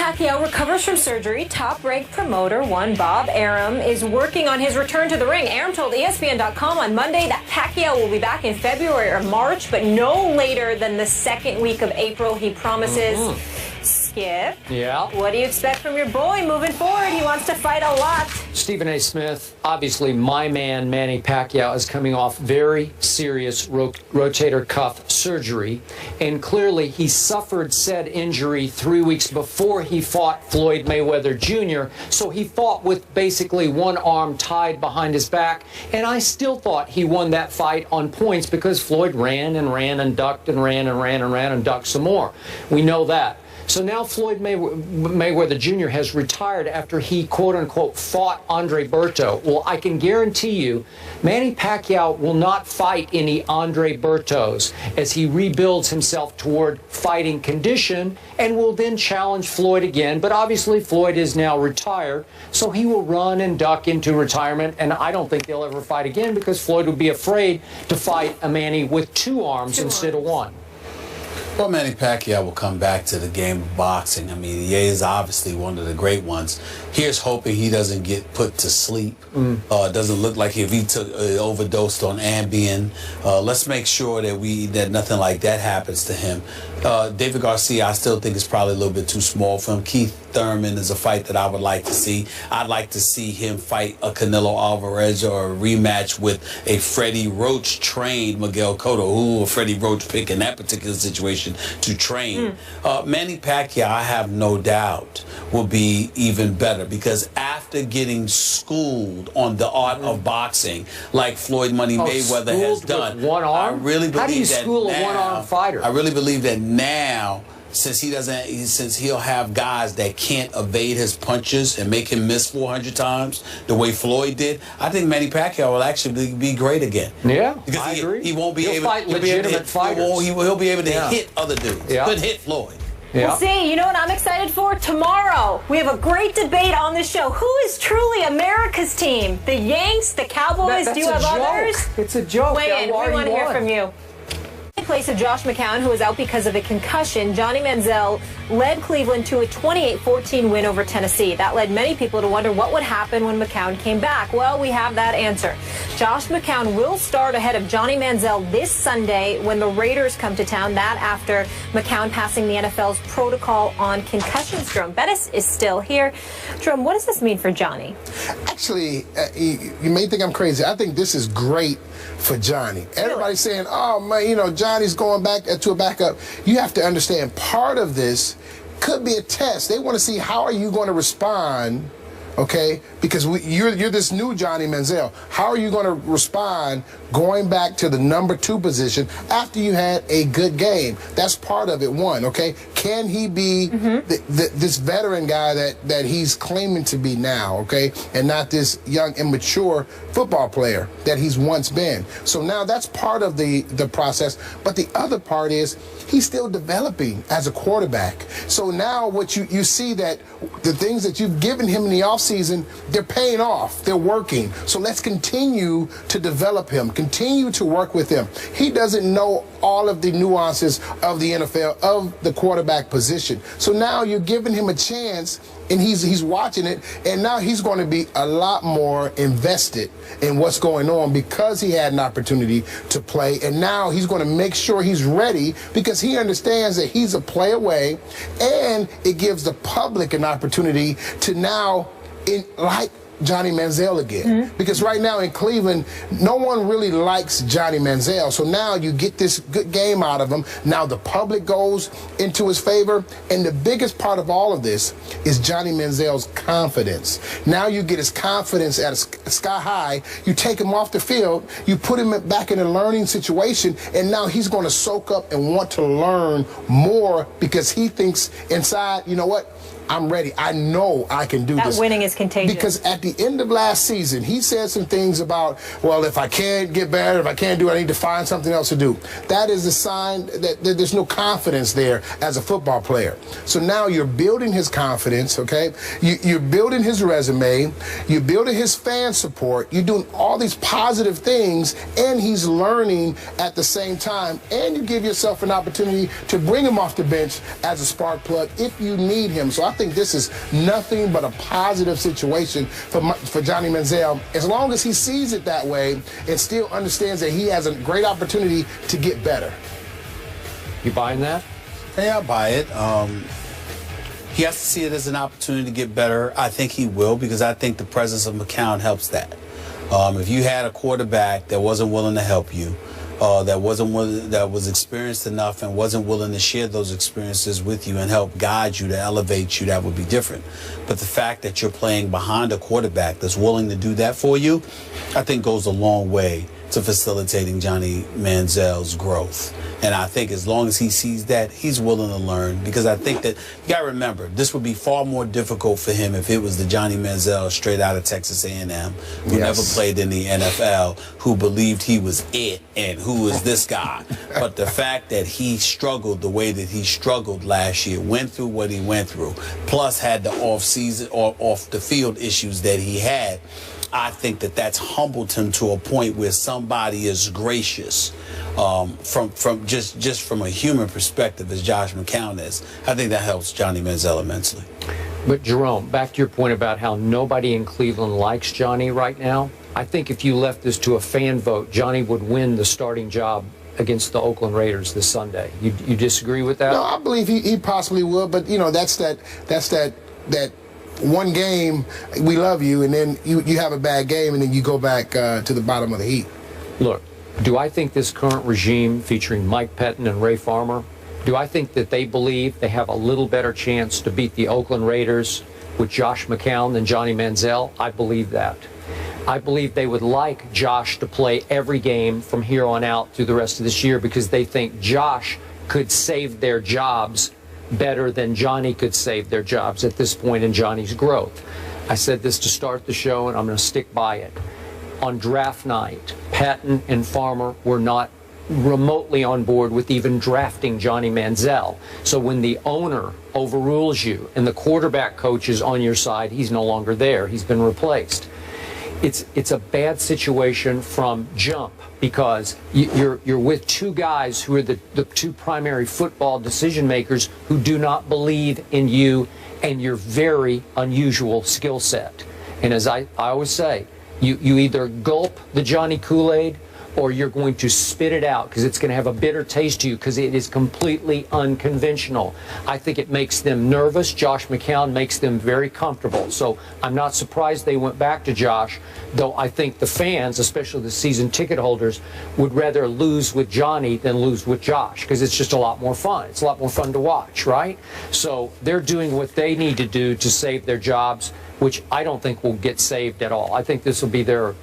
Pacquiao recovers from surgery, top-ranked promoter one Bob Arum is working on his return to the ring. Arum told ESPN.com on Monday that Pacquiao will be back in February or March, but no later than the second week of April, he promises. Skip. Yeah. What do you expect from your boy moving forward? He wants to fight a lot. Stephen A. Smith, obviously my man Manny Pacquiao is coming off very serious rotator cuff surgery, and clearly he suffered said injury 3 weeks before he fought Floyd Mayweather Jr., so he fought with basically one arm tied behind his back, and I still thought he won that fight on points because Floyd ran and ran and ducked and ran and ran and ran and ducked some more. We know that. So now Floyd Mayweather Jr. has retired after he, quote-unquote, fought Andre Berto. Well, I can guarantee you Manny Pacquiao will not fight any Andre Bertos as he rebuilds himself toward fighting condition and will then challenge Floyd again. But obviously Floyd is now retired, so he will run and duck into retirement, and I don't think they'll ever fight again because Floyd would be afraid to fight a Manny with two arms instead of one. Well, Manny Pacquiao will come back to the game of boxing. I mean, he is obviously one of the great ones. Here's hoping he doesn't get put to sleep. It doesn't look like if he overdosed on Ambien. Let's make sure that nothing like that happens to him. David Garcia, I still think is probably a little bit too small for him. Keith Thurman is a fight that I would like to see. I'd like to see him fight a Canelo Alvarez or a rematch with a Freddie Roach-trained Miguel Cotto, who will Freddie Roach pick in that particular situation to train. Manny Pacquiao, I have no doubt, will be even better because after getting schooled on the art of boxing, like Floyd Money Mayweather has done, one arm? I really believe How do you that school now, a one-arm fighter? I really believe that now, since he'll have guys that can't evade his punches and make him miss 400 times the way Floyd did, I think Manny Pacquiao will actually be great again. Yeah, because I agree. He won't be He'll able fight to legitimate fighters. He'll be able to hit other dudes. Couldn't hit Floyd. We'll see. You know what I'm excited for? Tomorrow, we have a great debate on this show. Who is truly America's team? The Yanks, the Cowboys? Do you have others? It's a joke. Weigh in. We want to hear from you. In place of Josh McCown, who was out because of a concussion, Johnny Manziel led Cleveland to a 28-14 win over Tennessee. That led many people to wonder what would happen when McCown came back. Well, we have that answer. Josh McCown will start ahead of Johnny Manziel this Sunday when the Raiders come to town. That after McCown passing the NFL's protocol on concussions. Jerome Bettis is still here. Jerome, what does this mean for Johnny? Actually, you may think I'm crazy. I think this is great for Johnny. Everybody's saying, oh, man, you know, Johnny's going back to a backup. You have to understand part of this could be a test. They want to see how are you going to respond, okay? Because you're this new Johnny Manziel. How are you going to respond going back to the #2 position after you had a good game? That's part of it, one, okay? Can he be this veteran guy that he's claiming to be now, okay? And not this young, immature football player that he's once been. So now that's part of the process. But the other part is he's still developing as a quarterback. So now what you see that the things that you've given him in the offseason, they're paying off. They're working. So let's continue to develop him, continue to work with him. He doesn't know all of the nuances of the NFL, of the quarterback position. So now you're giving him a chance, and he's watching it, and now he's going to be a lot more invested in what's going on because he had an opportunity to play, and now he's going to make sure he's ready because he understands that he's a play away, and it gives the public an opportunity to now like Johnny Manziel again. Because right now in Cleveland, no one really likes Johnny Manziel. So now you get this good game out of him. Now the public goes into his favor. And the biggest part of all of this is Johnny Manziel's confidence. Now you get his confidence at a sky high. You take him off the field. You put him back in a learning situation. And now he's going to soak up and want to learn more because he thinks inside, you know what? I'm ready. I know I can do this. That winning is contagious. Because at the end of last season, he said some things about, well, if I can't get better, if I can't do it, I need to find something else to do. That is a sign that there's no confidence there as a football player. So now you're building his confidence, okay? You're building his resume. You're building his fan support. You're doing all these positive things, and he's learning at the same time. And you give yourself an opportunity to bring him off the bench as a spark plug if you need him. So I think this is nothing but a positive situation for Johnny Manziel, as long as he sees it that way and still understands that he has a great opportunity to get better. You buying that? Yeah, I buy it. He has to see it as an opportunity to get better. I think he will, because I think the presence of McCown helps that. If you had a quarterback that wasn't willing to help you, that was experienced enough and wasn't willing to share those experiences with you and help guide you to elevate you, that would be different. But the fact that you're playing behind a quarterback that's willing to do that for you, I think goes a long way to facilitating Johnny Manziel's growth. And I think as long as he sees that, he's willing to learn, because I think that, you got to remember, this would be far more difficult for him if it was the Johnny Manziel straight out of Texas A&M, who never played in the NFL, who believed he was it and who is this guy. But the fact that he struggled the way that he struggled last year, went through what he went through, plus had the off-season or off-the-field issues that he had, I think that that's humbled him to a point where somebody is gracious from just from a human perspective, as Josh McCown is. I think that helps Johnny Manziel immensely. But Jerome, back to your point about how nobody in Cleveland likes Johnny right now, I think if you left this to a fan vote, Johnny would win the starting job against the Oakland Raiders this Sunday. You disagree with that? No, I believe he possibly will, but you know, that's that one game, we love you, and then you have a bad game, and then you go back to the bottom of the heap. Look, do I think this current regime featuring Mike Pettin and Ray Farmer, do I think that they believe they have a little better chance to beat the Oakland Raiders with Josh McCown than Johnny Manziel? I believe that. I believe they would like Josh to play every game from here on out through the rest of this year, because they think Josh could save their jobs better than Johnny could save their jobs at this point in Johnny's growth. I said this to start the show, and I'm going to stick by it. On draft night, Patton and Farmer were not remotely on board with even drafting Johnny Manziel. So when the owner overrules you and the quarterback coach is on your side, he's no longer there. He's been replaced. It's a bad situation from jump, because you're with two guys who are the two primary football decision makers who do not believe in you and your very unusual skill set. And as I always say, you either gulp the Johnny Kool-Aid or you're going to spit it out, because it's going to have a bitter taste to you, because it is completely unconventional. I think it makes them nervous. Josh McCown makes them very comfortable. So I'm not surprised they went back to Josh, though I think the fans, especially the season ticket holders, would rather lose with Johnny than lose with Josh, because it's just a lot more fun. It's a lot more fun to watch, right? So they're doing what they need to do to save their jobs, which I don't think will get saved at all. I think this will be their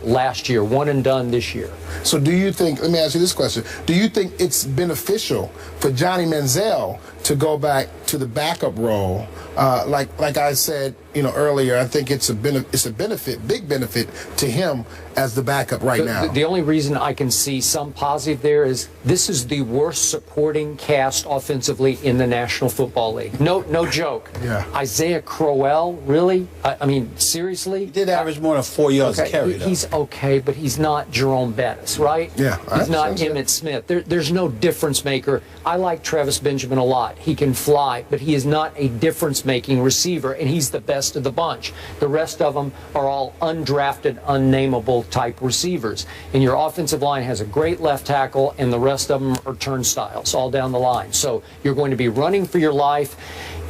last year, one and done this year. So do you think, let me ask you this question, do you think it's beneficial for Johnny Manziel to go back to the backup role? Like I said, earlier, I think it's a benefit, big benefit to him as the backup right now. The only reason I can see some positive there is this is the worst supporting cast offensively in the National Football League. No joke. Yeah. Isaiah Crowell, really? I mean, seriously? He did average more than 4 yards a carry, though. He's okay, but he's not Jerome Bettis, right? Yeah. He's not Emmitt Smith. There's no difference maker. I like Travis Benjamin a lot. He can fly, but he is not a difference-making receiver, and he's the best of the bunch. The rest of them are all undrafted, unnameable type receivers. And your offensive line has a great left tackle, and the rest of them are turnstiles all down the line. So you're going to be running for your life,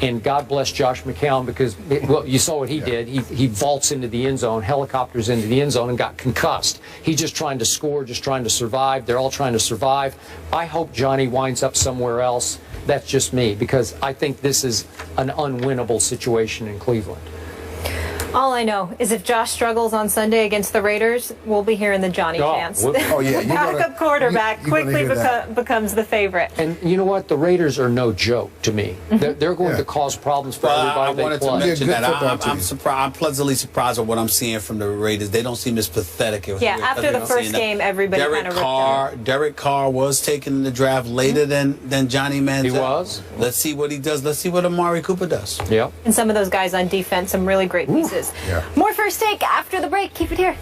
and God bless Josh McCown, because, well, you saw what he did. He vaults into the end zone, helicopters into the end zone, and got concussed. He's just trying to score, just trying to survive. They're all trying to survive. I hope Johnny winds up somewhere else. That's just me, because I think this is an unwinnable situation in Cleveland. All I know is if Josh struggles on Sunday against the Raiders, we'll be hearing the Johnny chants. Oh, yeah. Backup quarterback quickly becomes the favorite. And you know what? The Raiders are no joke to me. They're going to cause problems for everybody I they wanted play. to mention that. I'm surprised. I'm pleasantly surprised at what I'm seeing from the Raiders. They don't seem as pathetic as after the first game, everybody kind of ripped him. Derek Carr was taken in the draft later than Johnny Manziel. He was. Let's see what he does. Let's see what Amari Cooper does. Yep. And some of those guys on defense, some really great pieces. Yeah. More First Take after the break. Keep it here.